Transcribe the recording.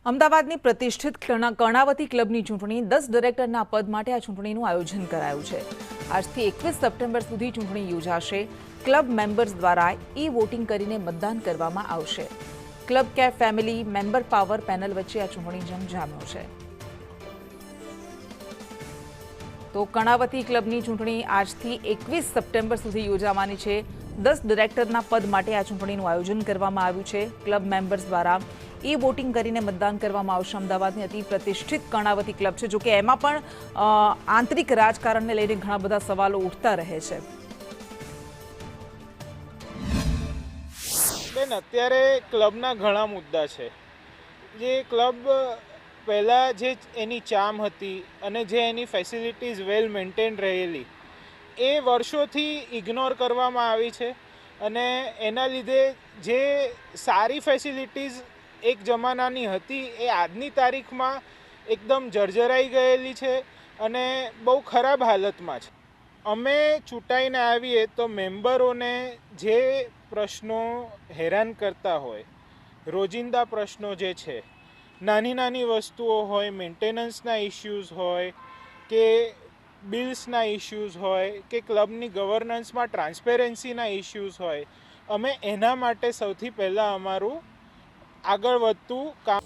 અમદાવાદની પ્રતિષ્ઠિત કર્ણાવતી ક્લબની ચૂંટણી 10 ડિરેક્ટરના પદ માટે આ ચૂંટણીનું આયોજન કરાયું છે। આજથી 21 સપ્ટેમ્બર સુધી ચૂંટણી યોજાશે। ક્લબ મેમ્બર્સ દ્વારા વોટિંગ કરીને મતદાન કરવામાં આવશે। Club care family member power panel વચ્ચે આ ચૂંટણી જંગ જામ્યો છે। તો કર્ણાવતી ક્લબની ચૂંટણી આજથી 21 સપ્ટેમ્બર સુધી યોજાવાની છે। 10 ડિરેક્ટરના પદ માટે આ ચૂંટણીનું આયોજન કરવામાં આવ્યું છે। ક્લબ મેમ્બર્સ દ્વારા વોટિંગ કરીને મતદાન કરવામાં આવશે। અમદાવાદની અતિ પ્રતિષ્ઠિત કર્ણાવતી ક્લબ છે, જો કે એમાં પણ આંતરિક રાજકારણને લઈને ઘણા બધા સવાલો ઉઠતા રહે છે। બેન, અત્યારે ક્લબના ઘણા મુદ્દા છે। જે ક્લબ પહેલાં જે એની ચામ હતી અને જે એની ફેસિલિટીઝ વેલ મેન્ટેન રહેલી, એ વર્ષોથી ઇગ્નોર કરવામાં આવી છે। અને એના લીધે જે સારી ફેસિલિટીઝ એક જમાનાની હતી એ આજની તારીખમાં એકદમ જર્જરાઈ ગયેલી છે અને બહુ ખરાબ હાલતમાં છે। અમે ચૂંટાઈને આવીએ તો મેમ્બરોને જે પ્રશ્નો હેરાન કરતા હોય, રોજિંદા પ્રશ્નો જે છે, નાની નાની વસ્તુઓ હોય, મેન્ટેનન્સના ઇશ્યુઝ હોય કે બિલ્સના ઇશ્યુઝ હોય કે ક્લબની ગવર્નન્સમાં ટ્રાન્સપેરન્સીના ઇશ્યુઝ હોય, અમે એના માટે સૌથી પહેલાં અમારું આગળ વધતું કામ